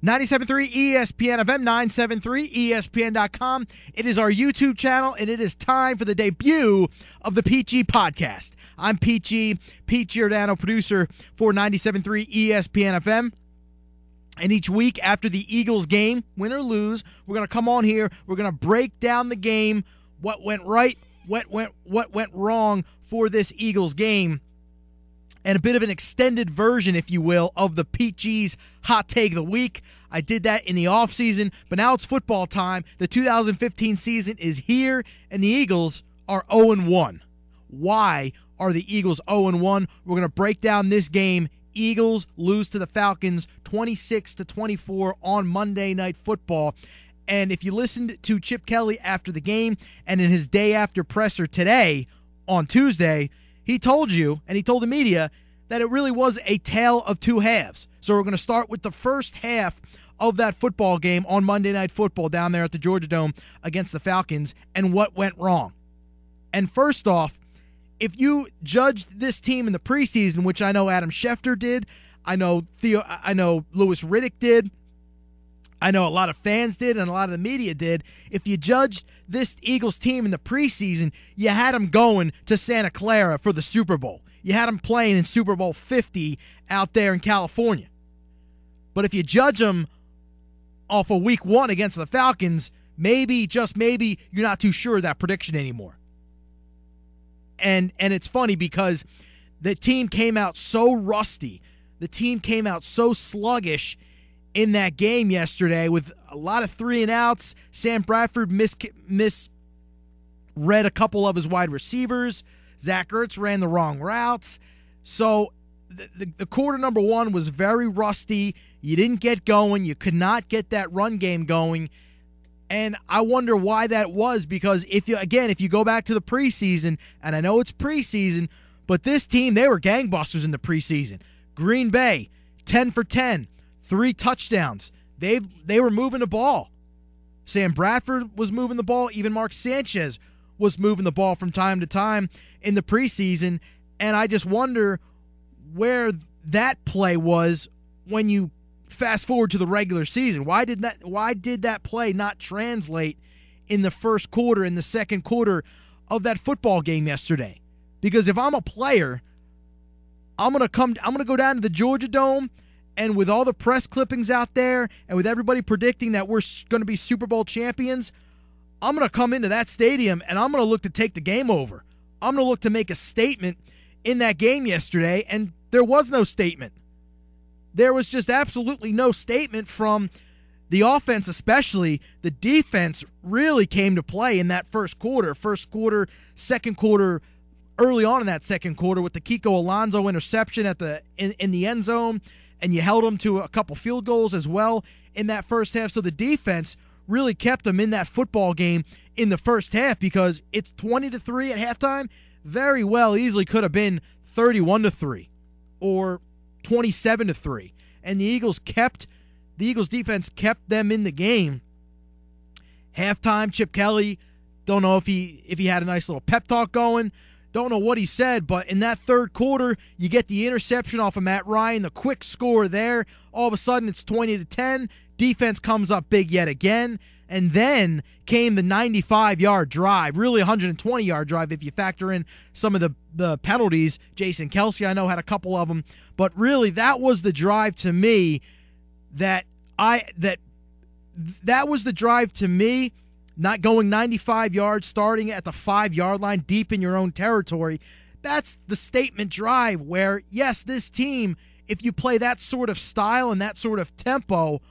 97.3 ESPN FM, 973ESPN.com. It is our YouTube channel, and it is time for the debut of the PG podcast. I'm Pete Giordano, producer for 97.3 ESPN FM. And each week after the Eagles game, win or lose, we're going to come on here. We're going to break down the game, what went right, what went wrong for this Eagles game, and a bit of an extended version, if you will, of the Pete G's Hot Take of the Week. I did that in the offseason, but now it's football time. The 2015 season is here, and the Eagles are 0-1. Why are the Eagles 0-1? We're going to break down this game. Eagles lose to the Falcons 26-24 on Monday Night Football. And if you listened to Chip Kelly after the game and in his day after presser today on Tuesday, he told you, and he told the media, that it really was a tale of two halves. So we're going to start with the first half of that football game on Monday Night Football down there at the Georgia Dome against the Falcons and what went wrong. And first off, if you judged this team in the preseason, which I know Adam Schefter did, I know Louis Riddick did, I know a lot of fans did and a lot of the media did. If you judged this Eagles team in the preseason, you had them going to Santa Clara for the Super Bowl. You had them playing in Super Bowl 50 out there in California. But if you judge them off of week one against the Falcons, maybe, just maybe, you're not too sure of that prediction anymore. And it's funny because the team came out so rusty. The team came out so sluggish in that game yesterday with a lot of 3-and-outs. Sam Bradford misread a couple of his wide receivers. Zach Ertz ran the wrong routes. So the quarter number one was very rusty. You didn't get going. You could not get that run game going. And I wonder why that was, because if you go back to the preseason, and I know it's preseason, but this team, they were gangbusters in the preseason. Green Bay, 10 for 10. 3 touchdowns. They were moving the ball. Sam Bradford was moving the ball. Even Mark Sanchez was moving the ball from time to time in the preseason. And I just wonder where that play was when you fast forward to the regular season. Why did that play not translate in the first quarter, in the second quarter of that football game yesterday? Because if I'm a player, I'm gonna go down to the Georgia Dome. And with all the press clippings out there and with everybody predicting that we're going to be Super Bowl champions, I'm going to come into that stadium and I'm going to look to take the game over. I'm going to look to make a statement in that game yesterday, and there was no statement. There was just absolutely no statement from the offense, especially. The defense really came to play in that first quarter, second quarter, early on in that second quarter with the Kiko Alonso interception in the end zone. And you held them to a couple field goals as well in that first half. So the defense really kept them in that football game in the first half, because it's 20-3 at halftime. Very well easily could have been 31-3 or 27-3. And the Eagles defense kept them in the game. Halftime, Chip Kelly, don't know if he had a nice little pep talk going. Don't know what he said, but in that third quarter, you get the interception off of Matt Ryan, the quick score there. All of a sudden, it's 20-10. Defense comes up big yet again. And then came the 95-yard drive, really 120-yard drive if you factor in some of the penalties. Jason Kelce, I know, had a couple of them. But really, that was the drive to me that was the drive to me. Not going 95 yards, starting at the 5-yard line, deep in your own territory. That's the statement drive where, yes, this team, if you play that sort of style and that sort of tempo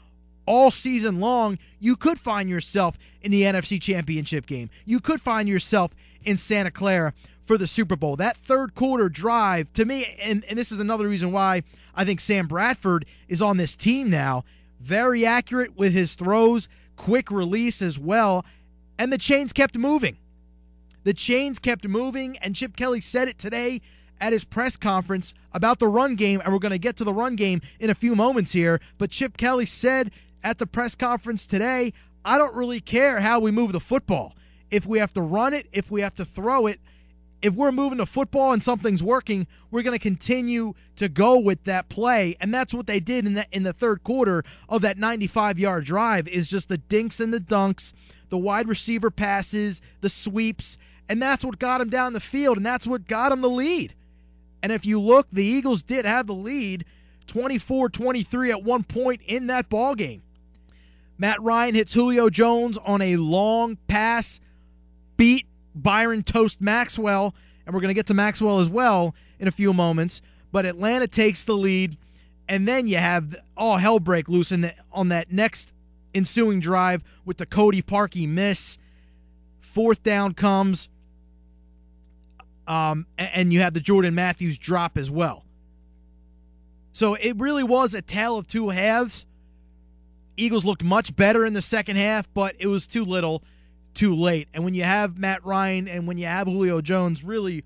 all season long, you could find yourself in the NFC Championship game. You could find yourself in Santa Clara for the Super Bowl. That third quarter drive, to me, and this is another reason why I think Sam Bradford is on this team now, very accurate with his throws, quick release as well, and the chains kept moving. The chains kept moving, and Chip Kelly said it today at his press conference about the run game, and we're going to get to the run game in a few moments here, but Chip Kelly said at the press conference today, I don't really care how we move the football. If we have to run it, if we have to throw it, if we're moving to football and something's working, we're going to continue to go with that play. And that's what they did in the third quarter of that 95-yard drive, is just the dinks and the dunks, the wide receiver passes, the sweeps, and that's what got them down the field, and that's what got them the lead. And if you look, the Eagles did have the lead 24-23 at one point in that ball game. Matt Ryan hits Julio Jones on a long pass, beat Byron Toast Maxwell, and we're going to get to Maxwell as well in a few moments, but Atlanta takes the lead, and then you have all hell break loose on that next ensuing drive with the Cody Parkey miss. Fourth down comes, and you have the Jordan Matthews drop as well. So it really was a tale of two halves. Eagles looked much better in the second half, but it was too little, too late. And when you have Matt Ryan and when you have Julio Jones really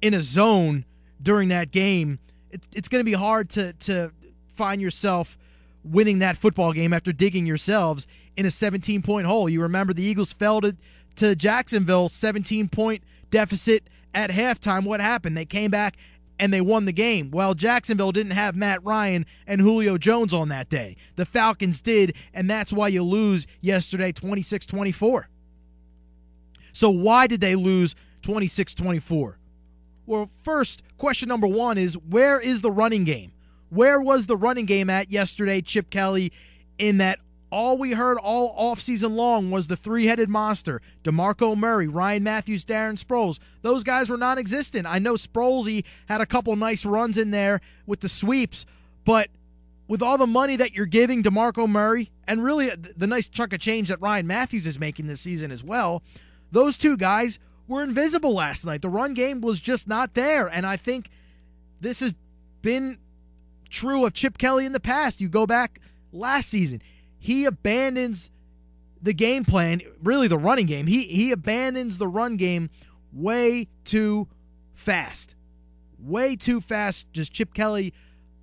in a zone during that game, it's going to be hard to find yourself winning that football game after digging yourselves in a 17-point hole. You remember the Eagles fell to Jacksonville, 17-point deficit at halftime. What happened? They came back and they won the game. Well, Jacksonville didn't have Matt Ryan and Julio Jones on that day. The Falcons did, and that's why you lose yesterday 26-24. So why did they lose 26-24? Well, first, question number one is, where is the running game? Where was the running game at yesterday, Chip Kelly, in that all we heard all offseason long was the three-headed monster, DeMarco Murray, Ryan Matthews, Darren Sproles. Those guys were non-existent. I know Sprolesy had a couple nice runs in there with the sweeps, but with all the money that you're giving DeMarco Murray, and really the nice chunk of change that Ryan Matthews is making this season as well, those two guys were invisible last night. The run game was just not there, and I think this has been true of Chip Kelly in the past. You go back last season, he abandons the game plan, really the running game. He abandons the run game way too fast. Way too fast. Just Chip Kelly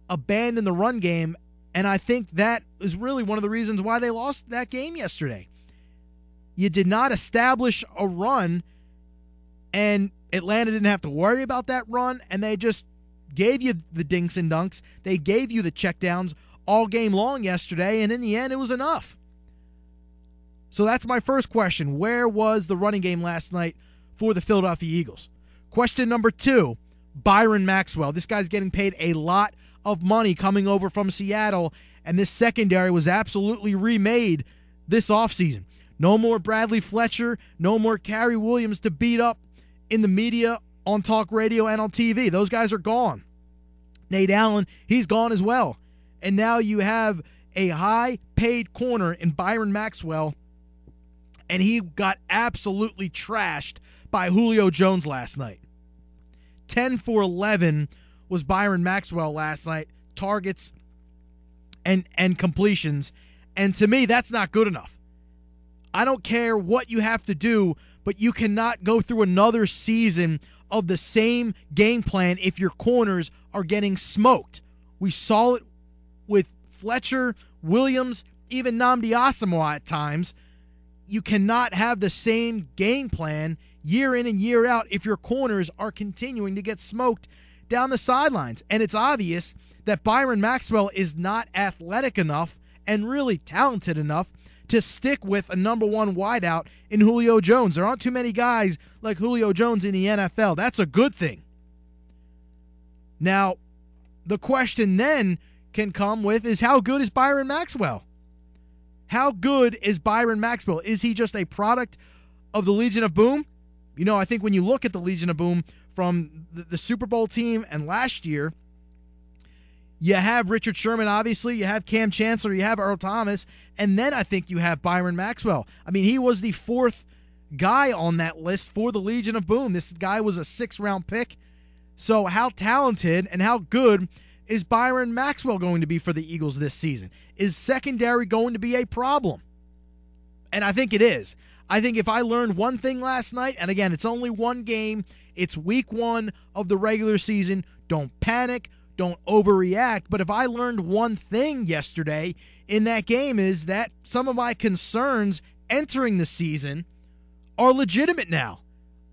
abandoned the run game, and I think that is really one of the reasons why they lost that game yesterday. You did not establish a run, and Atlanta didn't have to worry about that run, and they just gave you the dinks and dunks. They gave you the checkdowns all game long yesterday, and in the end, it was enough. So that's my first question. Where was the running game last night for the Philadelphia Eagles? Question number two, Byron Maxwell. This guy's getting paid a lot of money coming over from Seattle, and this secondary was absolutely remade this offseason. No more Bradley Fletcher, no more Cary Williams to beat up in the media, on talk radio, and on TV. Those guys are gone. Nate Allen, he's gone as well. And now you have a high-paid corner in Byron Maxwell, and he got absolutely trashed by Julio Jones last night. 10 for 11 was Byron Maxwell last night, targets and completions. And to me, that's not good enough. I don't care what you have to do, but you cannot go through another season of the same game plan if your corners are getting smoked. We saw it with Fletcher, Williams, even Nnamdi Asomugha at times. You cannot have the same game plan year in and year out if your corners are continuing to get smoked down the sidelines. And it's obvious that Byron Maxwell is not athletic enough and really talented enough to stick with a number one wideout in Julio Jones. There aren't too many guys like Julio Jones in the NFL. That's a good thing. Now, the question then can come with is, how good is Byron Maxwell? How good is Byron Maxwell? Is he just a product of the Legion of Boom? You know, I think when you look at the Legion of Boom from the Super Bowl team and last year, you have Richard Sherman, obviously. You have Cam Chancellor. You have Earl Thomas. And then I think you have Byron Maxwell. I mean, he was the fourth guy on that list for the Legion of Boom. This guy was a sixth-round pick. So how talented and how good is Byron Maxwell going to be for the Eagles this season? Is secondary going to be a problem? And I think it is. I think if I learned one thing last night, and again, it's only one game, it's week one of the regular season, don't panic, don't overreact. But if I learned one thing yesterday in that game, is that some of my concerns entering the season are legitimate now.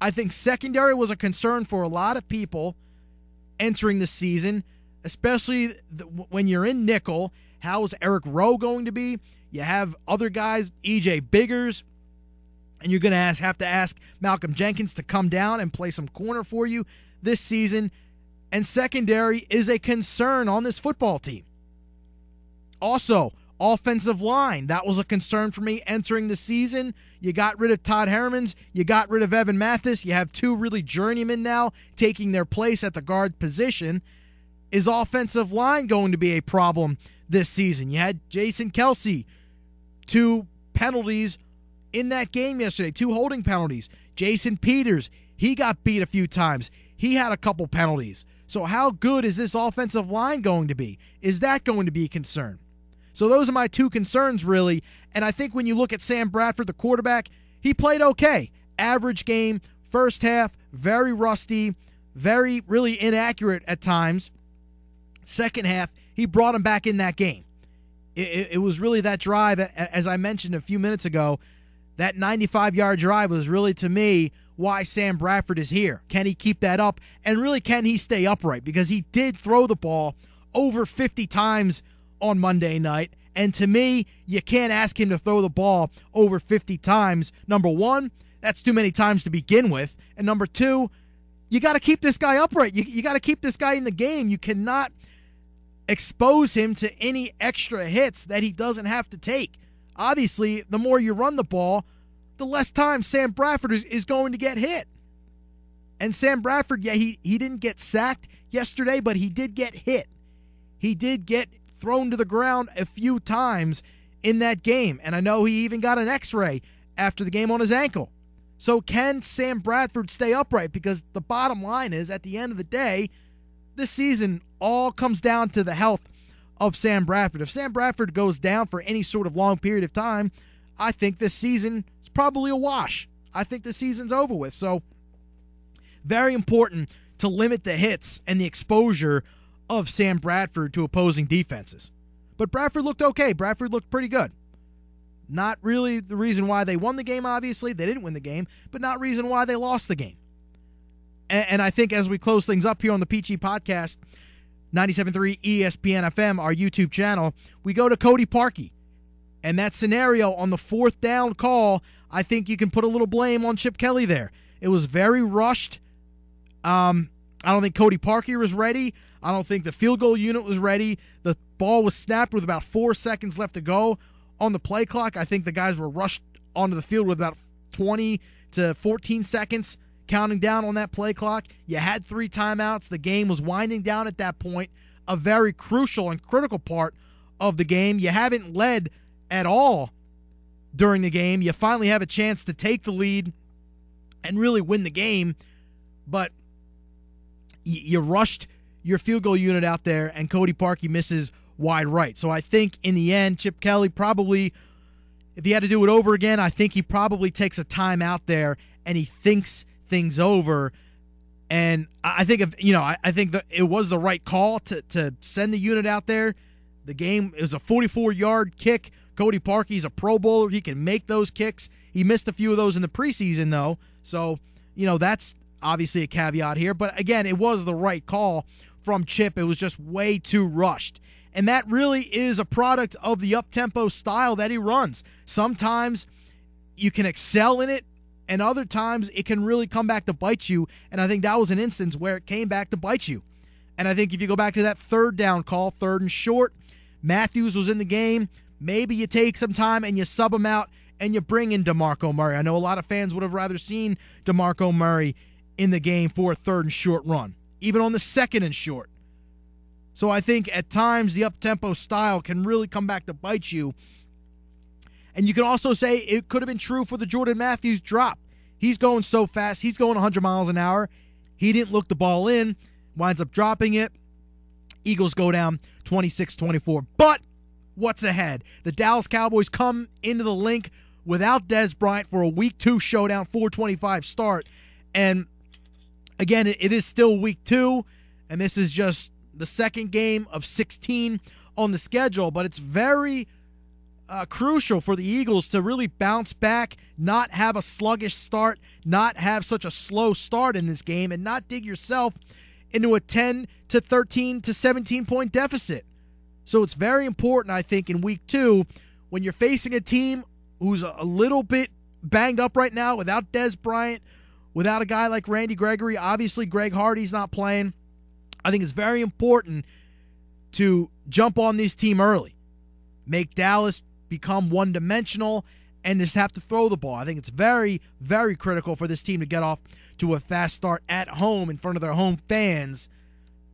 I think secondary was a concern for a lot of people entering the season, especially when you're in nickel. How is Eric Rowe going to be? You have other guys, E.J. Biggers, and you're going to have to ask Malcolm Jenkins to come down and play some corner for you this season. And secondary is a concern on this football team. Also, offensive line, that was a concern for me entering the season. You got rid of Todd Hermans. You got rid of Evan Mathis. You have two really journeymen now taking their place at the guard position. Is offensive line going to be a problem this season? You had Jason Kelsey, 2 penalties in that game yesterday, 2 holding penalties. Jason Peters, he got beat a few times. He had a couple penalties. So how good is this offensive line going to be? Is that going to be a concern? So those are my 2 concerns, really. And I think when you look at Sam Bradford, the quarterback, he played okay. Average game, first half, very rusty, very, really inaccurate at times. Second half, he brought him back in that game. It was really that drive, as I mentioned a few minutes ago, that 95-yard drive was really, to me, why Sam Bradford is here. Can he keep that up? And really, can he stay upright? Because he did throw the ball over 50 times on Monday night. And to me, you can't ask him to throw the ball over 50 times. Number one, that's too many times to begin with. And number two, you got to keep this guy upright. You got to keep this guy in the game. You cannot expose him to any extra hits that he doesn't have to take. Obviously, the more you run the ball, the less time Sam Bradford is going to get hit. And Sam Bradford, yeah, he didn't get sacked yesterday, but he did get hit. He did get thrown to the ground a few times in that game. And I know he even got an x-ray after the game on his ankle. So can Sam Bradford stay upright? Because the bottom line is, at the end of the day, this season all comes down to the health of Sam Bradford. If Sam Bradford goes down for any sort of long period of time, I think this season is probably a wash. I think the season's over with. So very important to limit the hits and the exposure of Sam Bradford to opposing defenses. But Bradford looked okay. Bradford looked pretty good. Not really the reason why they won the game, obviously. They didn't win the game, but not reason why they lost the game. And I think as we close things up here on the PG Podcast, 97.3 ESPN FM, our YouTube channel, we go to Cody Parkey. And that scenario on the 4th down call, I think you can put a little blame on Chip Kelly there. It was very rushed. I don't think Cody Parkey was ready. I don't think the field goal unit was ready. The ball was snapped with about 4 seconds left to go on the play clock. I think the guys were rushed onto the field with about 20 to 14 seconds counting down on that play clock. You had 3 timeouts. The game was winding down at that point, a very crucial and critical part of the game. You haven't led at all during the game. You finally have a chance to take the lead and really win the game, but you rushed your field goal unit out there, and Cody Parkey misses wide right. So I think in the end, Chip Kelly probably, if he had to do it over again, I think he probably takes a time out there and he thinks things over. And I think I think that it was the right call to send the unit out there. The game is a 44-yard kick. Cody Parkey's a Pro Bowler. He can make those kicks. He missed a few of those in the preseason, though. So, that's obviously a caveat here. But again, it was the right call from Chip. It was just way too rushed. And that really is a product of the up-tempo style that he runs. Sometimes you can excel in it, and other times it can really come back to bite you. And I think that was an instance where it came back to bite you. And I think if you go back to that 3rd down call, 3rd and short, Matthews was in the game. Maybe you take some time and you sub him out and you bring in DeMarco Murray. I know a lot of fans would have rather seen DeMarco Murray in the game for a 3rd and short run, even on the 2nd and short. So I think at times the up-tempo style can really come back to bite you. And you can also say it could have been true for the Jordan Matthews drop. He's going so fast. He's going 100 miles an hour. He didn't look the ball in, winds up dropping it. Eagles go down 26-24. But what's ahead? The Dallas Cowboys come into the Link without Dez Bryant for a Week 2 showdown, 4:25 start. And again, it is still Week 2, and this is just the second game of 16 on the schedule, but it's very crucial for the Eagles to really bounce back, not have a sluggish start, not have such a slow start in this game, and not dig yourself into a 10 to 13 to 17 point deficit. So it's very important, I think, in week 2, when you're facing a team who's a little bit banged up right now without Dez Bryant, without a guy like Randy Gregory. Obviously, Greg Hardy's not playing. I think it's very important to jump on this team early, make Dallas become one-dimensional, and just have to throw the ball. I think it's very, very critical for this team to get off to a fast start at home in front of their home fans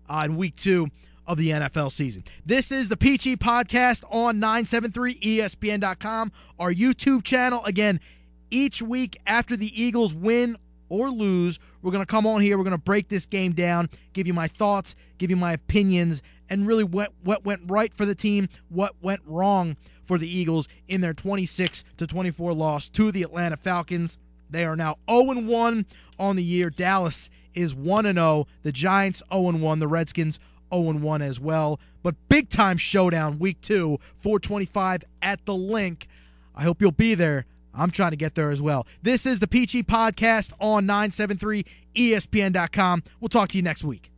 in week 2 of the NFL season. This is the Peachy Podcast on 973ESPN.com, our YouTube channel. Again, each week after the Eagles win or lose, we're going to come on here, we're going to break this game down, give you my thoughts, give you my opinions, and really what went right for the team, what went wrong for the Eagles in their 26-24 loss to the Atlanta Falcons. They are now 0-1 on the year. Dallas is 1-0. The Giants 0-1. The Redskins 0-1 as well. But big-time showdown, week 2, 425 at the Link. I hope you'll be there. I'm trying to get there as well. This is the Peachy Podcast on 973ESPN.com. We'll talk to you next week.